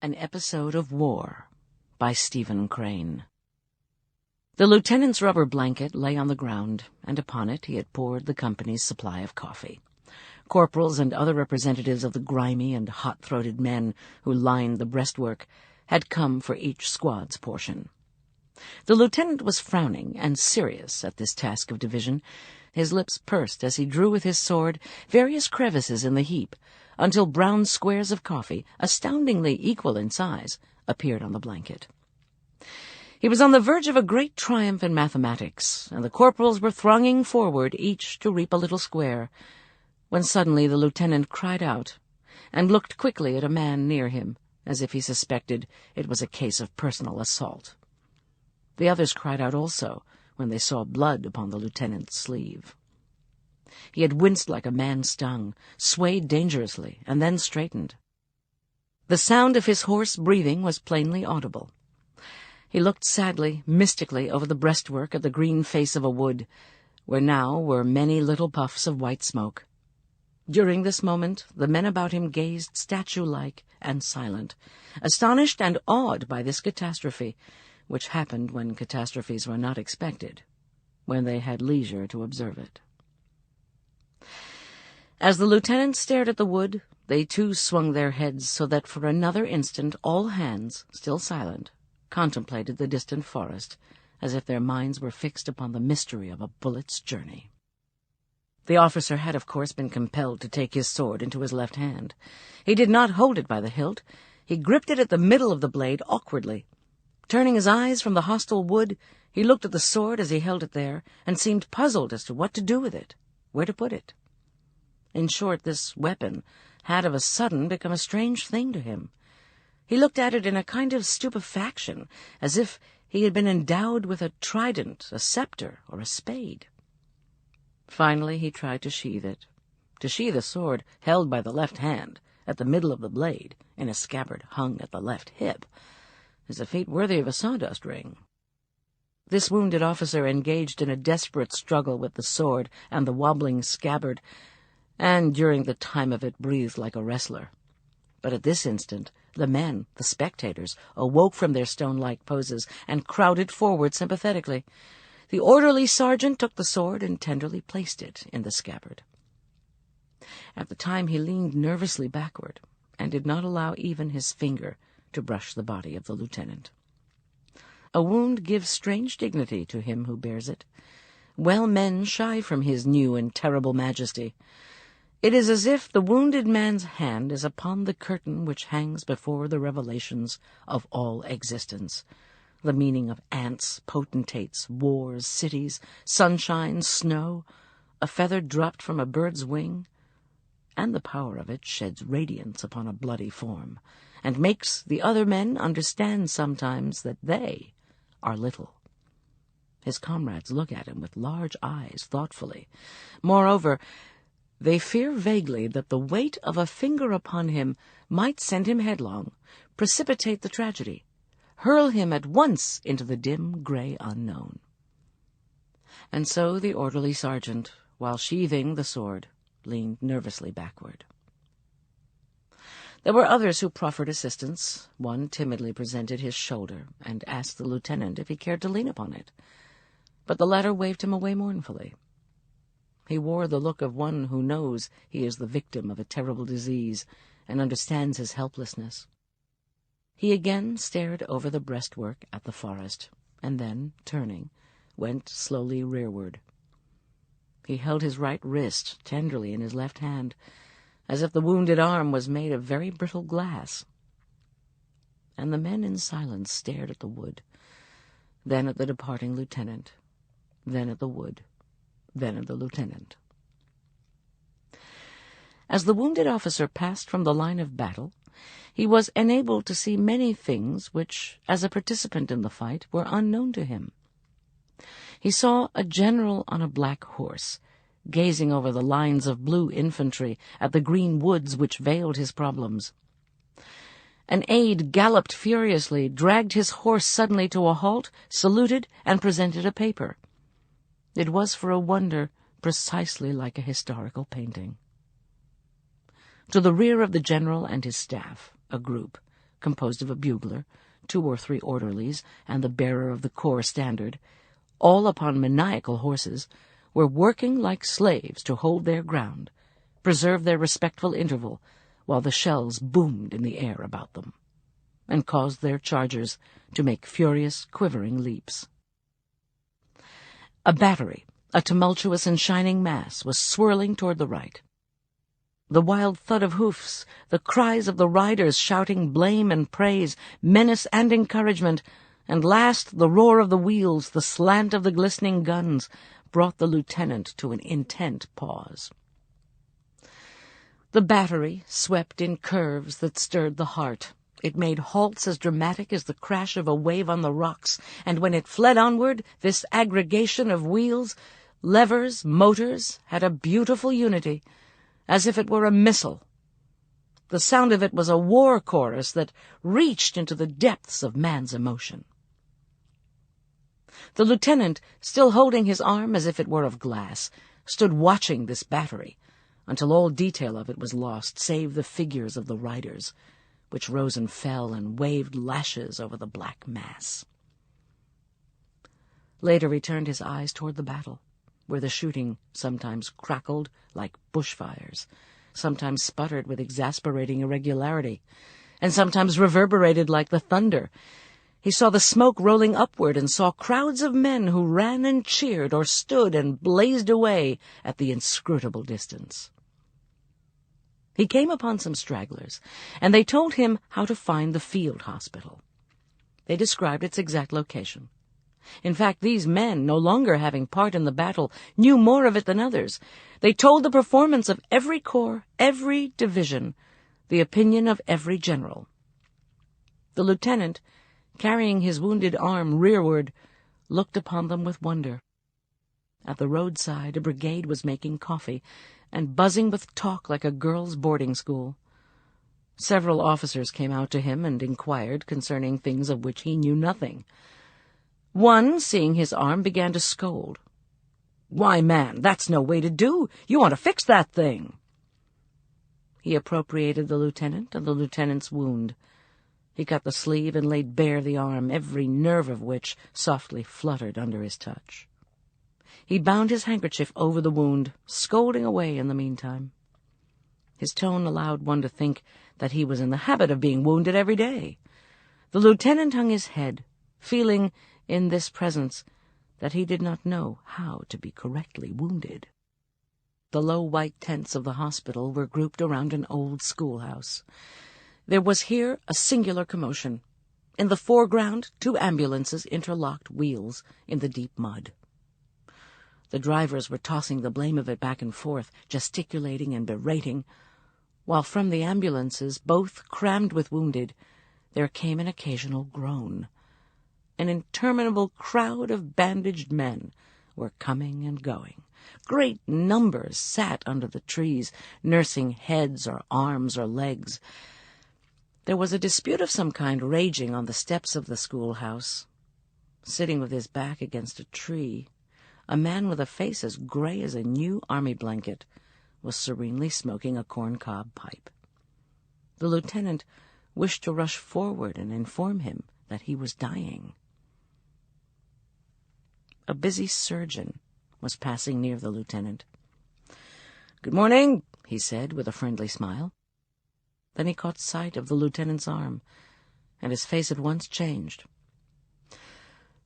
An Episode of War by Stephen Crane. The lieutenant's rubber blanket lay on the ground, and upon it he had poured the company's supply of coffee. Corporals and other representatives of the grimy and hot-throated men who lined the breastwork had come for each squad's portion. The lieutenant was frowning and serious at this task of division. His lips pursed as he drew with his sword various crevices in the heap, until brown squares of coffee, astoundingly equal in size, appeared on the blanket. He was on the verge of a great triumph in mathematics, and the corporals were thronging forward, each to reap a little square, when suddenly the lieutenant cried out, and looked quickly at a man near him, as if he suspected it was a case of personal assault. The others cried out also, when they saw blood upon the lieutenant's sleeve. He had winced like a man stung, swayed dangerously, and then straightened. The sound of his hoarse breathing was plainly audible. He looked sadly, mystically over the breastwork at the green face of a wood, where now were many little puffs of white smoke. During this moment the men about him gazed statue-like and silent, astonished and awed by this catastrophe, which happened when catastrophes were not expected, when they had leisure to observe it. As the lieutenant stared at the wood, they too swung their heads so that for another instant all hands, still silent, contemplated the distant forest, as if their minds were fixed upon the mystery of a bullet's journey. The officer had, of course, been compelled to take his sword into his left hand. He did not hold it by the hilt. He gripped it at the middle of the blade awkwardly. Turning his eyes from the hostile wood, he looked at the sword as he held it there, and seemed puzzled as to what to do with it, where to put it. In short, this weapon had of a sudden become a strange thing to him. He looked at it in a kind of stupefaction, as if he had been endowed with a trident, a scepter, or a spade. Finally he tried to sheathe it. To sheathe a sword held by the left hand, at the middle of the blade, in a scabbard hung at the left hip, is a feat worthy of a sawdust ring. This wounded officer engaged in a desperate struggle with the sword and the wobbling scabbard, and during the time of it breathed like a wrestler. But at this instant the men, the spectators, awoke from their stone-like poses and crowded forward sympathetically. The orderly sergeant took the sword and tenderly placed it in the scabbard. At the time he leaned nervously backward, and did not allow even his finger to brush the body of the lieutenant. A wound gives strange dignity to him who bears it. Well men shy from his new and terrible majesty. It is as if the wounded man's hand is upon the curtain which hangs before the revelations of all existence, the meaning of ants, potentates, wars, cities, sunshine, snow, a feather dropped from a bird's wing, and the power of it sheds radiance upon a bloody form, and makes the other men understand sometimes that they are little. His comrades look at him with large eyes thoughtfully. Moreover, they fear vaguely that the weight of a finger upon him might send him headlong, precipitate the tragedy, hurl him at once into the dim gray unknown. And so the orderly sergeant, while sheathing the sword, leaned nervously backward. There were others who proffered assistance. One timidly presented his shoulder and asked the lieutenant if he cared to lean upon it, but the latter waved him away mournfully. He wore the look of one who knows he is the victim of a terrible disease and understands his helplessness. He again stared over the breastwork at the forest, and then, turning, went slowly rearward. He held his right wrist tenderly in his left hand, as if the wounded arm was made of very brittle glass. And the men in silence stared at the wood, then at the departing lieutenant, then at the wood, then at the lieutenant. As the wounded officer passed from the line of battle, he was enabled to see many things which, as a participant in the fight, were unknown to him. He saw a general on a black horse, gazing over the lines of blue infantry at the green woods which veiled his problems. An aide galloped furiously, dragged his horse suddenly to a halt, saluted, and presented a paper. It was, for a wonder, precisely like a historical painting. To the rear of the general and his staff, a group, composed of a bugler, 2 or 3 orderlies, and the bearer of the corps standard, all upon maniacal horses, were working like slaves to hold their ground, preserve their respectful interval, while the shells boomed in the air about them, and caused their chargers to make furious, quivering leaps. A battery, a tumultuous and shining mass, was swirling toward the right. The wild thud of hoofs, the cries of the riders shouting blame and praise, menace and encouragement, and last the roar of the wheels, the slant of the glistening guns, brought the lieutenant to an intent pause. The battery swept in curves that stirred the heart. It made halts as dramatic as the crash of a wave on the rocks, and when it fled onward, this aggregation of wheels, levers, motors, had a beautiful unity, as if it were a missile. The sound of it was a war chorus that reached into the depths of man's emotion. The lieutenant, still holding his arm as if it were of glass, stood watching this battery, until all detail of it was lost, save the figures of the riders, which rose and fell and waved lashes over the black mass. Later he turned his eyes toward the battle, where the shooting sometimes crackled like bushfires, sometimes sputtered with exasperating irregularity, and sometimes reverberated like the thunder. He saw the smoke rolling upward and saw crowds of men who ran and cheered or stood and blazed away at the inscrutable distance. He came upon some stragglers, and they told him how to find the field hospital. They described its exact location. In fact, these men, no longer having part in the battle, knew more of it than others. They told the performance of every corps, every division, the opinion of every general. The lieutenant, carrying his wounded arm rearward, looked upon them with wonder. At the roadside a brigade was making coffee, and buzzing with talk like a girls' boarding school. Several officers came out to him and inquired concerning things of which he knew nothing. One, seeing his arm, began to scold. "Why, man, that's no way to do. You want to fix that thing." He appropriated the lieutenant and the lieutenant's wound. He cut the sleeve and laid bare the arm, every nerve of which softly fluttered under his touch. He bound his handkerchief over the wound, scolding away in the meantime. His tone allowed one to think that he was in the habit of being wounded every day. The lieutenant hung his head, feeling, in this presence, that he did not know how to be correctly wounded. The low white tents of the hospital were grouped around an old schoolhouse. There was here a singular commotion. In the foreground, 2 ambulances interlocked wheels in the deep mud. The drivers were tossing the blame of it back and forth, gesticulating and berating, while from the ambulances, both crammed with wounded, there came an occasional groan. An interminable crowd of bandaged men were coming and going. Great numbers sat under the trees, nursing heads or arms or legs. There was a dispute of some kind raging on the steps of the schoolhouse. Sitting with his back against a tree, a man with a face as gray as a new army blanket was serenely smoking a corncob pipe. The lieutenant wished to rush forward and inform him that he was dying. A busy surgeon was passing near the lieutenant. "Good morning," he said with a friendly smile. Then he caught sight of the lieutenant's arm, and his face at once changed.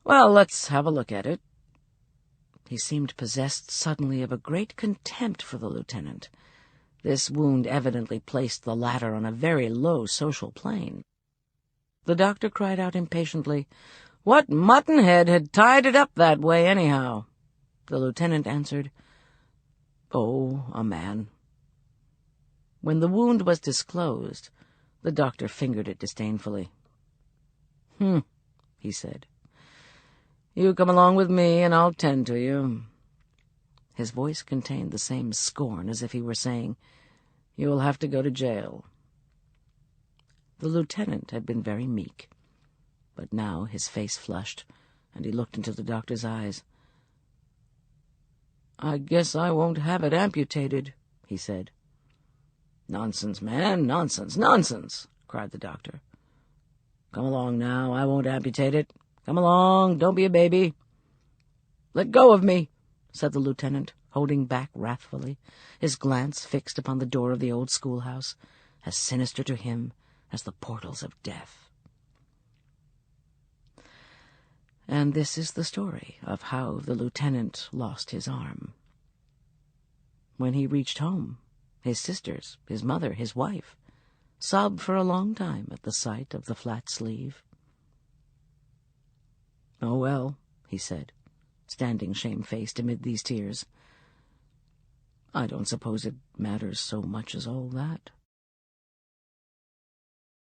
"Well, let's have a look at it." He seemed possessed suddenly of a great contempt for the lieutenant. This wound evidently placed the latter on a very low social plane. The doctor cried out impatiently, "What muttonhead had tied it up that way, anyhow?" The lieutenant answered, "Oh, a man." When the wound was disclosed, the doctor fingered it disdainfully. He said. "You come along with me, and I'll tend to you." His voice contained the same scorn as if he were saying, "You'll have to go to jail." The lieutenant had been very meek, but now his face flushed, and he looked into the doctor's eyes. "I guess I won't have it amputated," he said. "Nonsense, man, nonsense, nonsense," cried the doctor. Come along now, I won't amputate it. Come along, don't be a baby." "Let go of me," said the lieutenant, holding back wrathfully, his glance fixed upon the door of the old schoolhouse, as sinister to him as the portals of death. And this is the story of how the lieutenant lost his arm. When he reached home, his sisters, his mother, his wife, sobbed for a long time at the sight of the flat sleeve. "Oh, well," he said, standing shamefaced amid these tears, "I don't suppose it matters so much as all that."